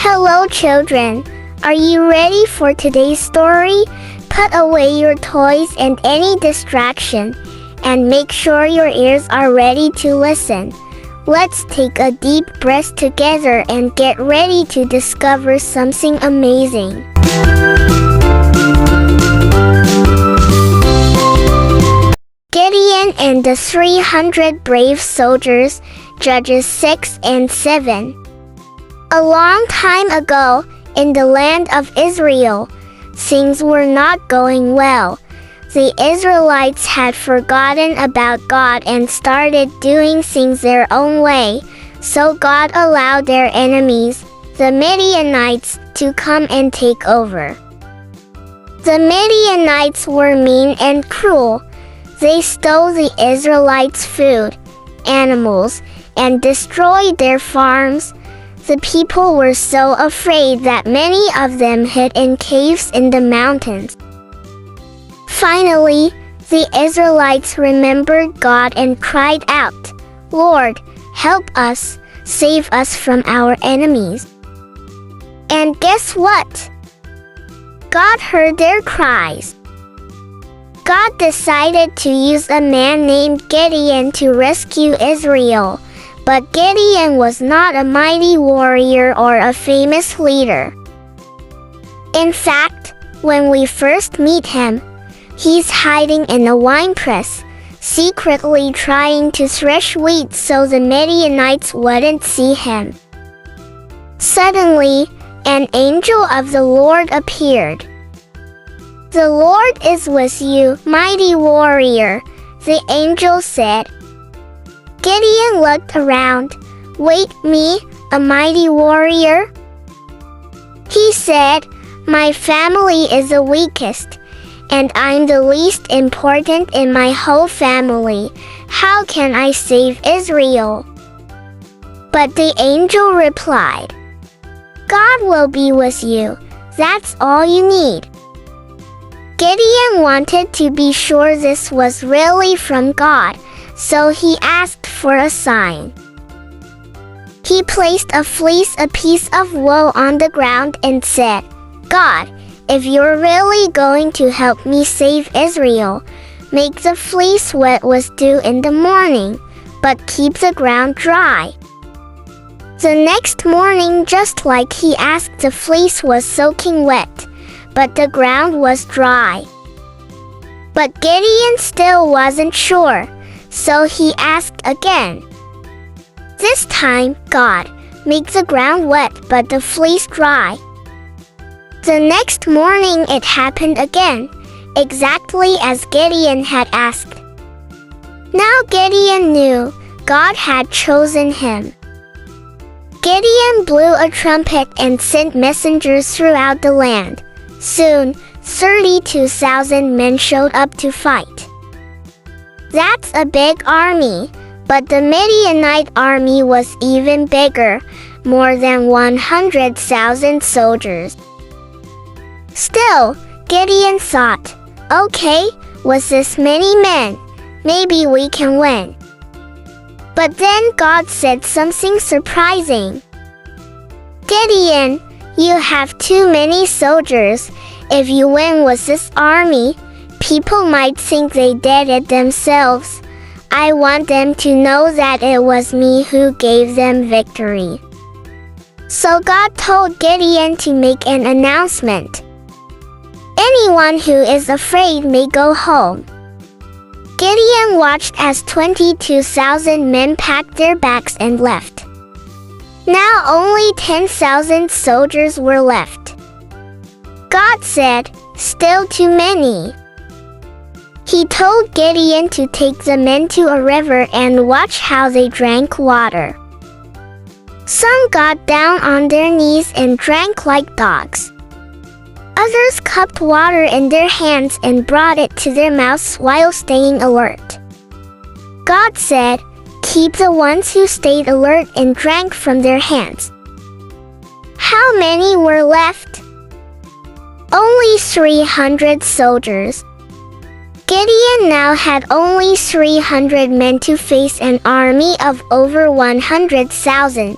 Hello, children. Are you ready for today's story? Put away your toys and any distraction, and make sure your ears are ready to listen. Let's take a deep breath together and get ready to discover something amazing. Gideon and the 300 brave soldiers, Judges 6 and 7. A long time ago, in the land of Israel, things were not going well. The Israelites had forgotten about God and started doing things their own way, so God allowed their enemies, the Midianites, to come and take over. The Midianites were mean and cruel. They stole the Israelites' food, animals, and destroyed their farms. The people were so afraid that many of them hid in caves in the mountains. Finally, the Israelites remembered God and cried out, "Lord, help us, save us from our enemies." And guess what? God heard their cries. God decided to use a man named Gideon to rescue Israel. But Gideon was not a mighty warrior or a famous leader. In fact, when we first meet him, he's hiding in a winepress, secretly trying to thresh wheat so the Midianites wouldn't see him. Suddenly, an angel of the Lord appeared. "The Lord is with you, mighty warrior," the angel said. Gideon looked around. "Wait, me, a mighty warrior?" He said, "My family is the weakest, and I'm the least important in my whole family. How can I save Israel?" But the angel replied, "God will be with you. That's all you need." Gideon wanted to be sure this was really from God, so he asked for a sign. He placed a fleece, a piece of wool, on the ground and said, "God, if you're really going to help me save Israel, make the fleece wet with dew in the morning, but keep the ground dry." The next morning, just like he asked, the fleece was soaking wet, but the ground was dry. But Gideon still wasn't sure, so he asked again. This time, God, make the ground wet but the fleece dry. The next morning it happened again, exactly as Gideon had asked. Now Gideon knew God had chosen him. Gideon blew a trumpet and sent messengers throughout the land. Soon, 32,000 men showed up to fight. That's a big army, but the Midianite army was even bigger, more than 100,000 soldiers. Still, Gideon thought, "Okay, with this many men, maybe we can win." But then God said something surprising. "Gideon, you have too many soldiers. If you win with this army, people might think they did it themselves. I want them to know that it was me who gave them victory." So God told Gideon to make an announcement. "Anyone who is afraid may go home." Gideon watched as 22,000 men packed their bags and left. Now only 10,000 soldiers were left. God said, "Still too many." He told Gideon to take the men to a river and watch how they drank water. Some got down on their knees and drank like dogs. Others cupped water in their hands and brought it to their mouths while staying alert. God said, "Keep the ones who stayed alert and drank from their hands." How many were left? Only 300 soldiers. Gideon now had only 300 men to face an army of over 100,000.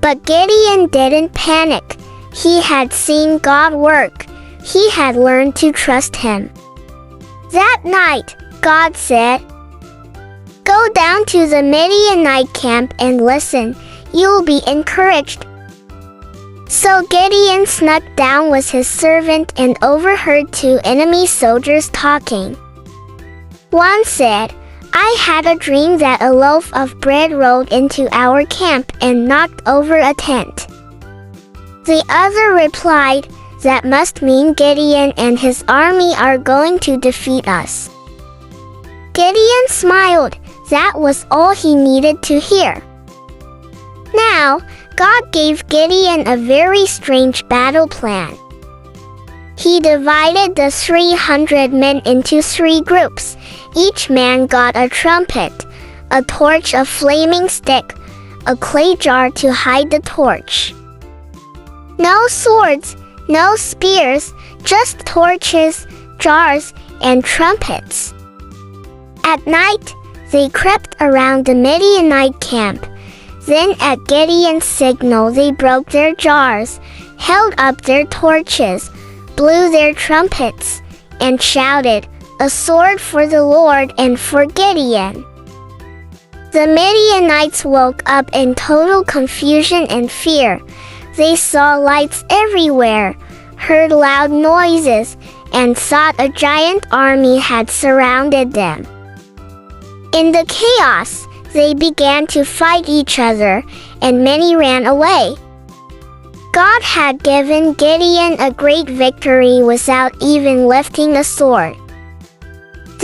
But Gideon didn't panic. He had seen God work. He had learned to trust him. That night, God said, "Go down to the Midianite camp and listen. You'll be encouraged." So Gideon snuck down with his servant and overheard two enemy soldiers talking. One said, "I had a dream that a loaf of bread rolled into our camp and knocked over a tent." The other replied, "That must mean Gideon and his army are going to defeat us." Gideon smiled. That was all he needed to hear. Now, God gave Gideon a very strange battle plan. He divided the 300 men into 3 groups. Each man got a trumpet, a torch, a flaming stick, a clay jar to hide the torch. No swords, no spears, just torches, jars, and trumpets. At night, they crept around the Midianite camp. Then at Gideon's signal, they broke their jars, held up their torches, blew their trumpets, and shouted, "A sword for the Lord and for Gideon." The Midianites woke up in total confusion and fear. They saw lights everywhere, heard loud noises, and thought a giant army had surrounded them. In the chaos, they began to fight each other, and many ran away. God had given Gideon a great victory without even lifting a sword.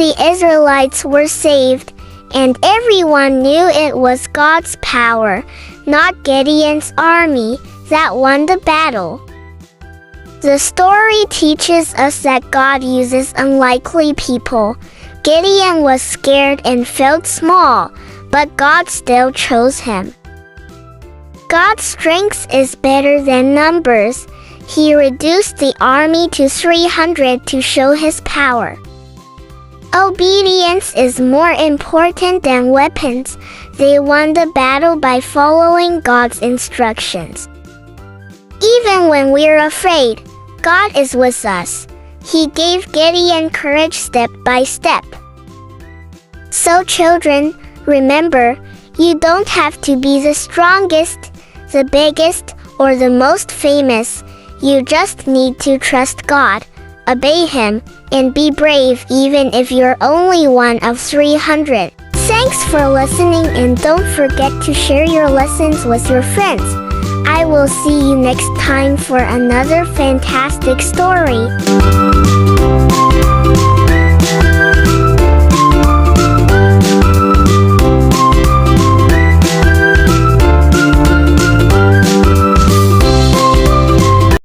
The Israelites were saved, and everyone knew it was God's power, not Gideon's army, that won the battle. The story teaches us that God uses unlikely people. Gideon was scared and felt small, but God still chose him. God's strength is better than numbers. He reduced the army to 300 to show his power. Obedience is more important than weapons. They won the battle by following God's instructions. Even when we're afraid, God is with us. He gave Gideon courage step by step. So children, remember, you don't have to be the strongest, the biggest, or the most famous. You just need to trust God, obey Him, and be brave even if you're only one of 300. Thanks for listening, and don't forget to share your lessons with your friends. I will see you next time for another fantastic story.